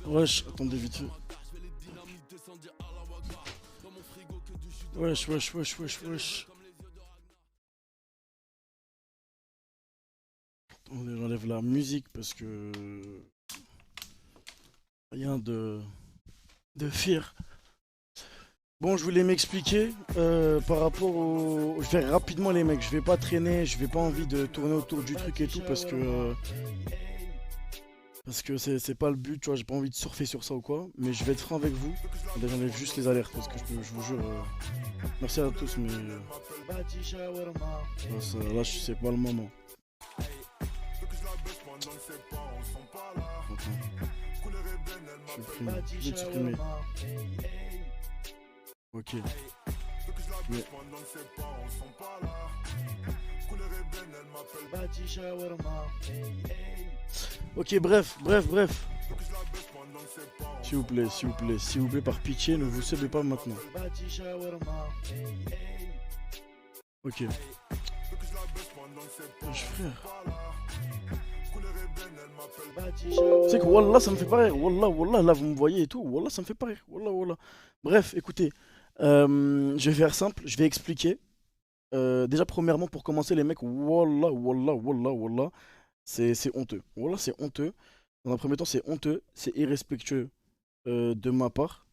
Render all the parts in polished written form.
Wesh, attendez vite fait. Wesh, wesh, wesh, wesh, wesh. Attendez, j'enlève la musique parce que... Rien de fier. Bon, je voulais m'expliquer par rapport au... Je vais rapidement les mecs, je vais pas traîner, je vais pas envie de tourner autour du truc et tout parce que c'est pas le but, tu vois, j'ai pas envie de surfer sur ça ou quoi, mais je vais être franc avec vous. Là, j'enlève juste les alertes parce que je vous jure, merci à tous, mais là, c'est pas le moment. Attends, je vais supprimer. Ok. Mais... Ok, bref. S'il vous plaît, par pitié, ne vous sauvez pas maintenant. Ok. Wesh, frère. C'est que Wallah, ça me fait pas rire. Wallah, là, vous me voyez et tout. Wallah, ça me fait pas rire. Wallah. Bref, écoutez. Je vais faire simple, je vais expliquer. Déjà, premièrement, pour commencer, les mecs, Wallah, c'est honteux. Wallah, c'est honteux. Dans un premier temps, c'est honteux, c'est irrespectueux de ma part.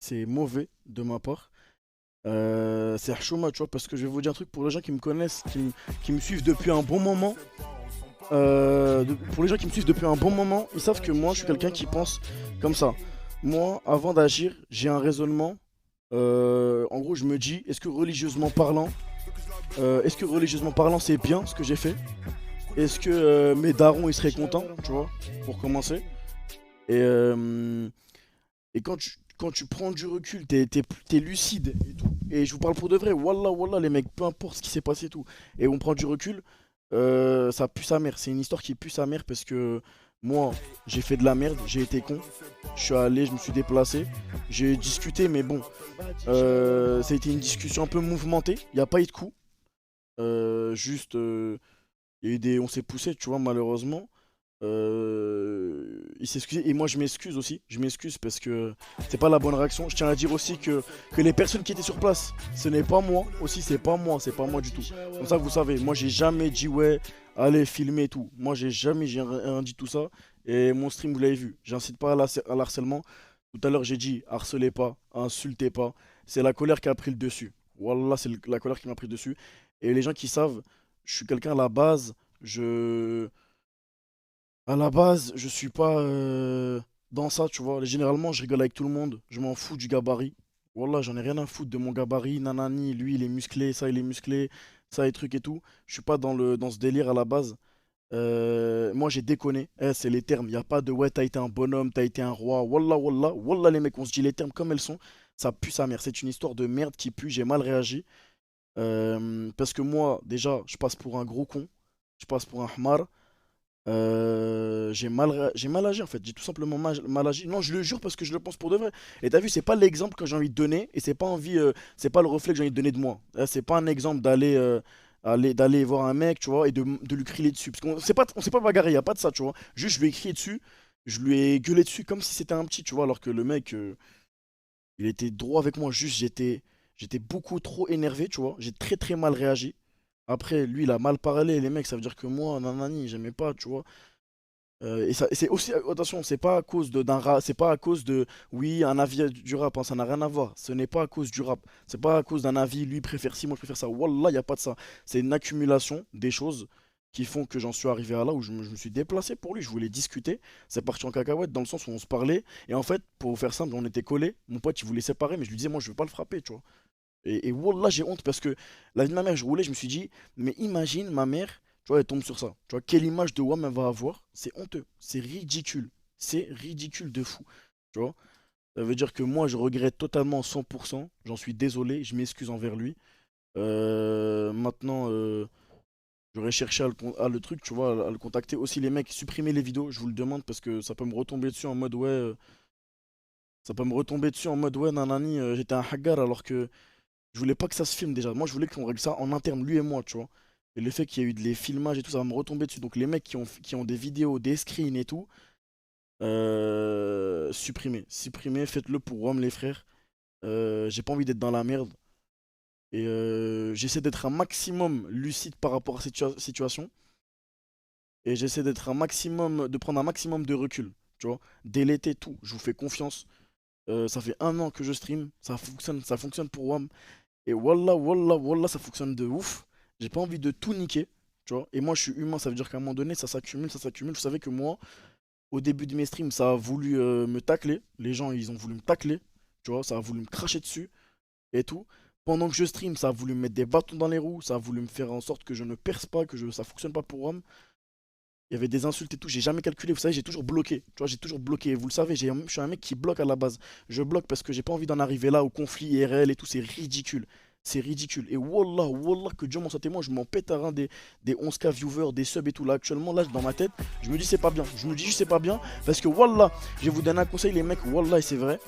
C'est mauvais de ma part. C'est Hchouma, tu vois, parce que je vais vous dire un truc pour les gens qui me connaissent, qui me suivent depuis un bon moment. Pour les gens qui me suivent depuis un bon moment, ils savent que moi, je suis quelqu'un qui pense comme ça. Moi, avant d'agir, j'ai un raisonnement. En gros, je me dis, est-ce que religieusement parlant, c'est bien ce que j'ai fait? Est-ce que mes darons, ils seraient contents, tu vois, pour commencer? Et, euh, et quand tu prends du recul, t'es lucide et tout. Et je vous parle pour de vrai, wallah, les mecs, peu importe ce qui s'est passé et tout. Et on prend du recul, ça pue sa mère. C'est une histoire qui pue sa mère parce que moi, j'ai fait de la merde, j'ai été con. Je suis allé, je me suis déplacé, j'ai discuté, mais bon, ça a été une discussion un peu mouvementée. Il n'y a pas eu de coup. Juste, il y a eu on s'est poussé, tu vois, malheureusement. Il s'est excusé et moi je m'excuse aussi. Je m'excuse parce que c'est pas la bonne réaction. Je tiens à dire aussi que les personnes qui étaient sur place, ce n'est pas moi. Aussi, c'est pas moi du tout. Comme ça, vous savez, moi j'ai jamais dit ouais, allez filmer et tout. Moi j'ai rien dit tout ça. Et mon stream, vous l'avez vu, j'incite pas à l'harcèlement. Tout à l'heure, j'ai dit harcelez pas, insultez pas. C'est la colère qui a pris le dessus. Wallah, c'est la colère qui m'a pris le dessus. Et les gens qui savent, je suis quelqu'un à la base, je je suis pas dans ça, tu vois. Généralement, je rigole avec tout le monde. Je m'en fous du gabarit. Wallah, j'en ai rien à foutre de mon gabarit. Nanani, lui, il est musclé, ça, il est musclé, ça, et truc et tout. Je suis pas dans ce délire à la base. Moi, j'ai déconné. C'est les termes. Y a pas de ouais, t'as été un bonhomme, t'as été un roi. Wallah, les mecs, on se dit les termes comme elles sont. Ça pue sa mère. C'est une histoire de merde qui pue. J'ai mal réagi. Parce que moi, déjà, je passe pour un gros con. Je passe pour un hmar. J'ai mal agi en fait, j'ai tout simplement mal agi. Non, je le jure parce que je le pense pour de vrai. Et t'as vu, c'est pas l'exemple que j'ai envie de donner et c'est pas le reflet que j'ai envie de donner de moi. C'est pas un exemple d'aller voir un mec, tu vois, et de lui crier dessus. Parce on s'est pas bagarré, y a pas de ça, tu vois. Juste, je lui ai crié dessus, je lui ai gueulé dessus comme si c'était un petit, tu vois, alors que le mec, il était droit avec moi. Juste, j'étais beaucoup trop énervé, tu vois. J'ai très mal réagi. Après, lui, il a mal parlé, les mecs, ça veut dire que moi, nanani, j'aimais pas, tu vois. Et c'est aussi, attention, c'est pas à cause c'est pas à cause de, oui, un avis du rap, hein, ça n'a rien à voir. Ce n'est pas à cause du rap. C'est pas à cause d'un avis, lui préfère ci, moi je préfère ça. Wallah, y a pas de ça. C'est une accumulation des choses qui font que j'en suis arrivé à là où je me suis déplacé pour lui. Je voulais discuter. C'est parti en cacahuète dans le sens où on se parlait. Et en fait, pour faire simple, on était collés. Mon pote, il voulait séparer, mais je lui disais, moi, je veux pas le frapper, tu vois. Et wallah, j'ai honte parce que la vie de ma mère, je roulais, je me suis dit, mais imagine ma mère, tu vois, elle tombe sur ça. Tu vois, quelle image de WAM elle va avoir? C'est honteux, c'est ridicule. C'est ridicule de fou. Tu vois, ça veut dire que moi, je regrette totalement 100%. J'en suis désolé, je m'excuse envers lui. Maintenant, j'aurais cherché à le truc, tu vois, à le contacter. Aussi, les mecs, supprimez les vidéos, je vous le demande parce que ça peut me retomber dessus en mode ouais. Ça peut me retomber dessus en mode ouais, nanani, j'étais un hagar alors que. Je voulais pas que ça se filme déjà. Moi, je voulais qu'on règle ça en interne, lui et moi, tu vois. Et le fait qu'il y a eu des filmages et tout, ça va me retomber dessus. Donc, les mecs qui ont des vidéos, des screens et tout, supprimez, faites-le pour WAM les frères. J'ai pas envie d'être dans la merde. Et j'essaie d'être un maximum lucide par rapport à cette situation. Et j'essaie d'être un maximum, de prendre un maximum de recul. Tu vois, déléter tout. Je vous fais confiance. Ça fait 1 an que je stream. Ça fonctionne pour WAM. Et wallah, wallah, wallah, ça fonctionne de ouf. J'ai pas envie de tout niquer. Tu vois. Et moi, je suis humain. Ça veut dire qu'à un moment donné, ça s'accumule, ça s'accumule. Vous savez que moi, au début de mes streams, ça a voulu me tacler. Les gens, ils ont voulu me tacler. Tu vois, ça a voulu me cracher dessus et tout. Pendant que je stream, ça a voulu me mettre des bâtons dans les roues. Ça a voulu me faire en sorte que je ne perce pas, ça fonctionne pas pour WAM. Il y avait des insultes et tout, j'ai jamais calculé, vous savez, j'ai toujours bloqué. Tu vois, j'ai toujours bloqué. Vous le savez, je suis un mec qui bloque à la base. Je bloque parce que j'ai pas envie d'en arriver là au conflit IRL et tout, c'est ridicule. C'est ridicule. Et wallah, wallah, que Dieu m'en soit témoin, je m'en pète à rein des 11K viewers, des subs et tout. Là, actuellement, là, dans ma tête, je me dis c'est pas bien. Je me dis juste c'est pas bien. Parce que wallah, je vais vous donner un conseil, les mecs, wallah, et c'est vrai.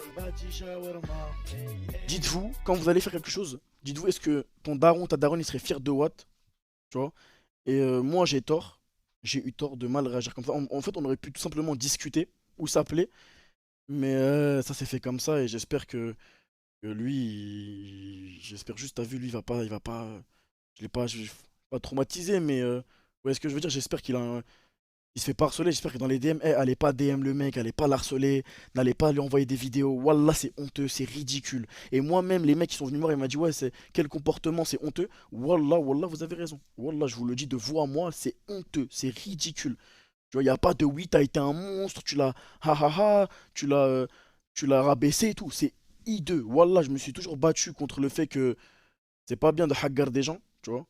Dites-vous, quand vous allez faire quelque chose, dites-vous, est-ce que ton daron, ta daronne, il serait fier de Watt? Tu vois? Et moi, j'ai tort. J'ai eu tort de mal réagir comme ça. En fait, on aurait pu tout simplement discuter ou s'appeler. Mais ça s'est fait comme ça. Et j'espère que lui, j'espère juste, t'as vu, lui, il va pas. Je l'ai pas traumatisé, mais ouais, ce que je veux dire, j'espère il se fait pas harceler. J'espère que dans les DM, allez pas DM le mec, allez pas l'harceler, n'allez pas lui envoyer des vidéos. Wallah, c'est honteux, c'est ridicule. Et moi-même, les mecs qui sont venus me voir, ils m'ont dit, ouais, quel comportement, c'est honteux. Wallah, wallah, vous avez raison. Wallah, je vous le dis de vous à moi, c'est honteux, c'est ridicule. Tu vois, il n'y a pas de oui, t'as été un monstre, tu l'as, ha ha ha, tu l'as rabaissé et tout. C'est hideux. Wallah, je me suis toujours battu contre le fait que c'est pas bien de hagar des gens, tu vois.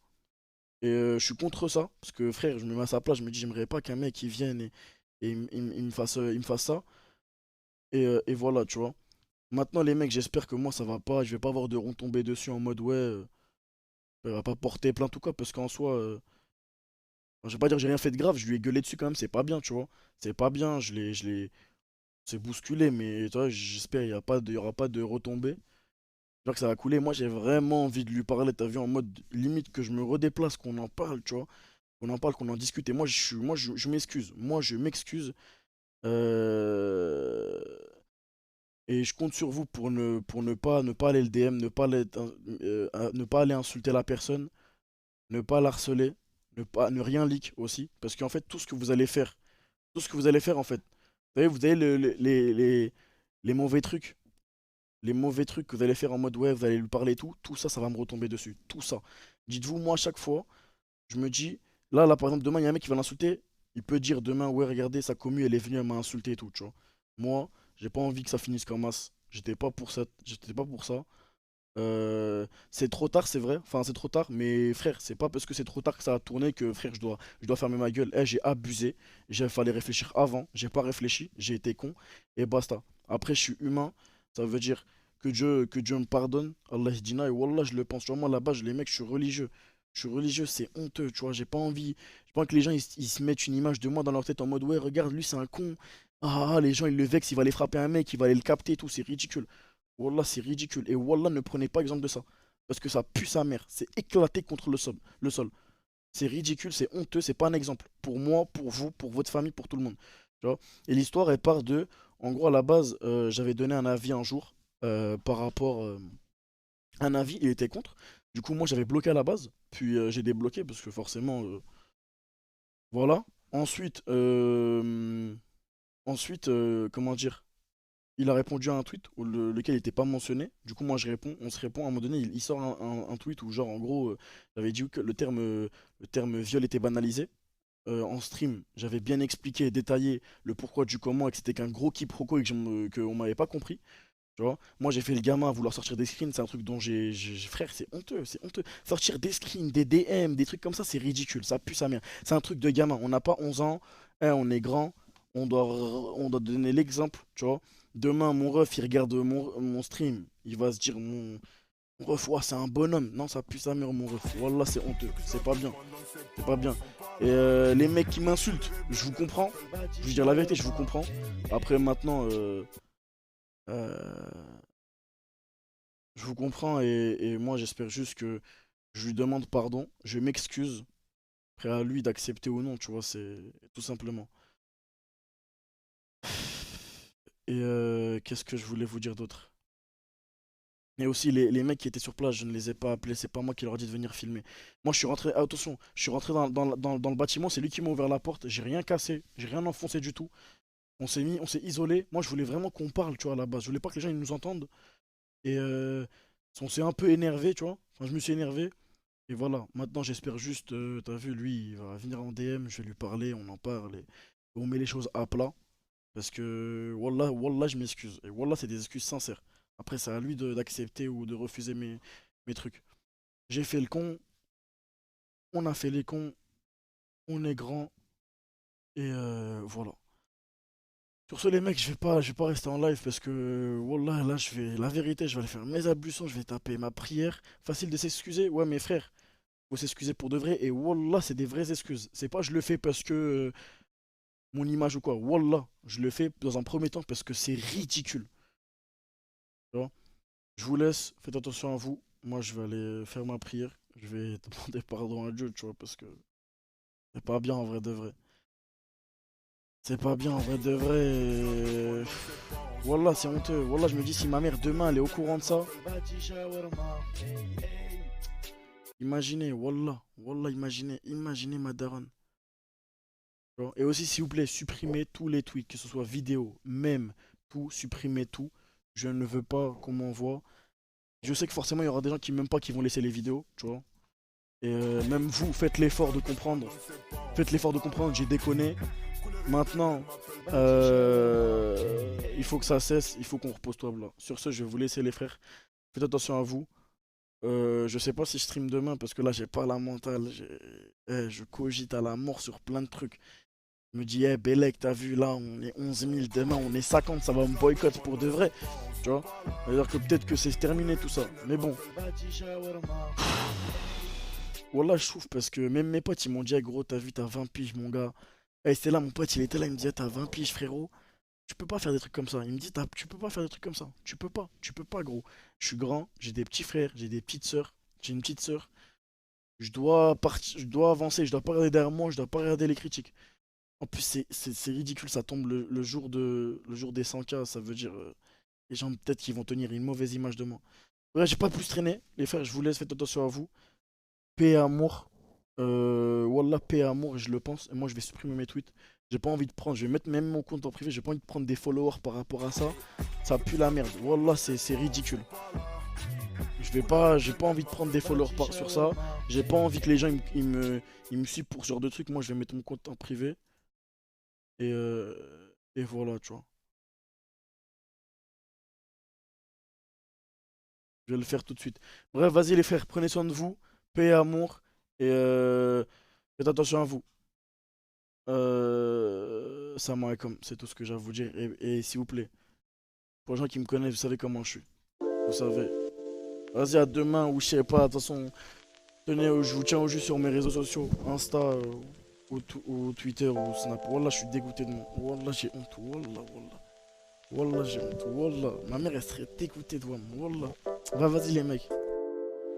Et je suis contre ça, parce que frère, je me mets à sa place, je me dis, j'aimerais pas qu'un mec il vienne et il me fasse ça. Et voilà, tu vois. Maintenant, les mecs, j'espère que moi ça va pas, je vais pas avoir de retombées dessus en mode ouais, il va pas porter plainte ou quoi, parce qu'en soi, je vais pas dire que j'ai rien fait de grave, je lui ai gueulé dessus quand même, c'est pas bien, tu vois. C'est pas bien, c'est bousculé, mais tu vois, j'espère il y aura pas de retombées. J'espère que ça va couler. Moi, j'ai vraiment envie de lui parler, t'as vu, en mode limite que je me redéplace, qu'on en parle, tu vois. Qu'on en parle, qu'on en discute. Et moi, je m'excuse. Moi, je m'excuse. Euh, Et je compte sur vous pour ne pas aller le DM, ne pas aller insulter la personne, ne pas l'harceler, ne rien leak aussi. Parce qu'en fait, tout ce que vous allez faire, en fait, vous savez, vous avez les mauvais trucs. Les mauvais trucs que vous allez faire en mode ouais, vous allez lui parler et tout ça, ça va me retomber dessus. Tout ça. Dites-vous, moi, à chaque fois, je me dis, là, par exemple, demain, il y a un mec qui va l'insulter. Il peut dire demain, ouais, regardez, sa commu, elle est venue, elle m'a insulté et tout, tu vois. Moi, j'ai pas envie que ça finisse comme as. J'étais pas pour ça. J'étais pas pour ça. C'est trop tard, c'est vrai. Enfin, c'est trop tard, mais frère, c'est pas parce que c'est trop tard que ça a tourné que frère, je dois fermer ma gueule. J'ai abusé. Il fallait réfléchir avant. J'ai pas réfléchi. J'ai été con. Et basta. Après, je suis humain. Ça veut dire que Dieu me pardonne. Allah Hdina. Et Wallah, je le pense. Tu vois, moi là-bas, les mecs, je suis religieux. Je suis religieux, c'est honteux. Tu vois, j'ai pas envie que les gens ils se mettent une image de moi dans leur tête en mode ouais, regarde, lui, c'est un con. Ah, les gens, ils le vexent. Il va aller frapper un mec. Il va aller le capter et tout. C'est ridicule. Wallah, c'est ridicule. Et Wallah, ne prenez pas exemple de ça. Parce que ça pue sa mère. C'est éclaté contre le sol. Le sol. C'est ridicule, c'est honteux, c'est pas un exemple. Pour moi, pour vous, pour votre famille, pour tout le monde. Tu vois. Et l'histoire, elle part de. En gros, à la base, j'avais donné un avis un jour par rapport. Un avis, il était contre. Du coup, moi, j'avais bloqué à la base. Puis j'ai débloqué parce que forcément. Voilà. Ensuite, comment dire? Il a répondu à un tweet lequel n'était pas mentionné. Du coup, moi, je réponds, on se répond. À un moment donné, il sort un tweet où, genre, en gros, j'avais dit que le terme viol était banalisé. En stream, j'avais bien expliqué et détaillé le pourquoi du comment et que c'était qu'un gros quiproquo et qu'on m'avait pas compris. Tu vois, moi j'ai fait le gamin à vouloir sortir des screens, c'est un truc dont frère, c'est honteux, c'est honteux. Sortir des screens, des DM, des trucs comme ça, c'est ridicule, ça pue sa mère. C'est un truc de gamin, on n'a pas 11 ans, hein, on est grand, on doit donner l'exemple, tu vois. Demain, mon ref, il regarde mon stream, il va se dire, mon ref, ouah, c'est un bonhomme. Non, ça pue sa mère, mon ref. Wallah, c'est honteux, c'est pas bien, c'est pas bien. Et les mecs qui m'insultent, je vous comprends, je veux dire la vérité, je vous comprends. Après, maintenant, euh, je vous comprends et moi j'espère juste que je lui demande pardon, je m'excuse, après à lui d'accepter ou non, tu vois, c'est tout simplement. Et qu'est-ce que je voulais vous dire d'autre? Et aussi les mecs qui étaient sur place, je ne les ai pas appelés, c'est pas moi qui leur ai dit de venir filmer. Moi je suis rentré, attention, je suis rentré dans le bâtiment, c'est lui qui m'a ouvert la porte, j'ai rien cassé, j'ai rien enfoncé du tout. On s'est isolé. Moi je voulais vraiment qu'on parle, tu vois, à la base. Je voulais pas que les gens ils nous entendent. Et on s'est un peu énervé, tu vois. Enfin, je me suis énervé. Et voilà, maintenant j'espère juste, t'as vu, lui, il va venir en DM, je vais lui parler, on en parle et on met les choses à plat. Parce que, wallah, wallah, je m'excuse. Et wallah, c'est des excuses sincères. Après, c'est à lui d'accepter ou de refuser mes trucs. J'ai fait le con, on a fait les cons, on est grand, et voilà. Sur ce, les mecs, je vais pas rester en live parce que, wallah, là, la vérité, je vais aller faire mes ablutions, je vais taper ma prière. Facile de s'excuser, ouais, mes frères, faut s'excuser pour de vrai, et wallah, c'est des vraies excuses. C'est pas je le fais parce que mon image ou quoi, wallah, je le fais dans un premier temps parce que c'est ridicule. Tu vois. Je vous laisse, faites attention à vous. Moi, je vais aller faire ma prière. Je vais demander pardon à Dieu, tu vois, parce que c'est pas bien en vrai de vrai. C'est pas bien en vrai de vrai. Wallah, c'est honteux. Wallah, je me dis, si ma mère demain elle est au courant de ça. Imaginez, wallah, wallah, imaginez ma daronne. Tu vois. Et aussi, s'il vous plaît, supprimez tous les tweets, que ce soit vidéo, même, tout, supprimez tout. Je ne veux pas qu'on m'envoie. Je sais que forcément, il y aura des gens qui m'aiment pas qui vont laisser les vidéos, tu vois. Et même vous, faites l'effort de comprendre. Faites l'effort de comprendre, j'ai déconné. Maintenant, il faut que ça cesse, il faut qu'on repose toi là. Sur ce, je vais vous laisser les frères. Faites attention à vous. Je sais pas si je stream demain parce que là j'ai pas la mentale. Je cogite à la mort sur plein de trucs. Je me dis, hey Bellec, t'as vu là, on est 11 000, demain on est 50, ça va me boycott pour de vrai. Tu vois? C'est-à-dire que peut-être que c'est terminé tout ça. Mais bon. Wallah, je trouve parce que même mes potes ils m'ont dit, hey, gros, t'as vu, t'as 20 piges, mon gars. Et c'était là, mon pote, il était là, il me disait, t'as 20 piges, frérot. Tu peux pas faire des trucs comme ça. Il me dit, tu peux pas faire des trucs comme ça. Tu peux pas, gros. Je suis grand, j'ai des petits frères, j'ai des petites sœurs, j'ai une petite sœur. Je dois partir, je dois avancer, je dois pas regarder derrière moi, je dois pas regarder les critiques. En plus, c'est ridicule, ça tombe le jour des 100K, ça veut dire les gens peut-être qui vont tenir une mauvaise image de moi. Ouais, j'ai pas plus traîné, les frères, je vous laisse, faites attention à vous. Paix et amour. Wallah, paix et amour, et je le pense. Et moi, je vais supprimer mes tweets. J'ai pas envie de prendre, je vais mettre même mon compte en privé, j'ai pas envie de prendre des followers par rapport à ça. Ça pue la merde. Wallah, c'est ridicule. J'ai pas envie de prendre des followers sur ça. J'ai pas envie que les gens ils me suivent pour ce genre de trucs. Moi, je vais mettre mon compte en privé. Et voilà, tu vois. Je vais le faire tout de suite. Bref, vas-y les frères, prenez soin de vous. Paix et amour. Et faites attention à vous. Salam alaikum, c'est tout ce que j'ai à vous dire. Et s'il vous plaît, pour les gens qui me connaissent, vous savez comment je suis. Vous savez. Vas-y, à demain, ou je sais pas. De toute façon, tenez, je vous tiens au jus sur mes réseaux sociaux. Insta, ou Twitter, ou Snap. Wallah, je suis dégoûté de moi. Wallah, j'ai honte. Wallah, wallah. Wallah, j'ai honte. Wallah. Ma mère, elle serait dégoûtée de moi. Wallah. Va, vas-y, les mecs.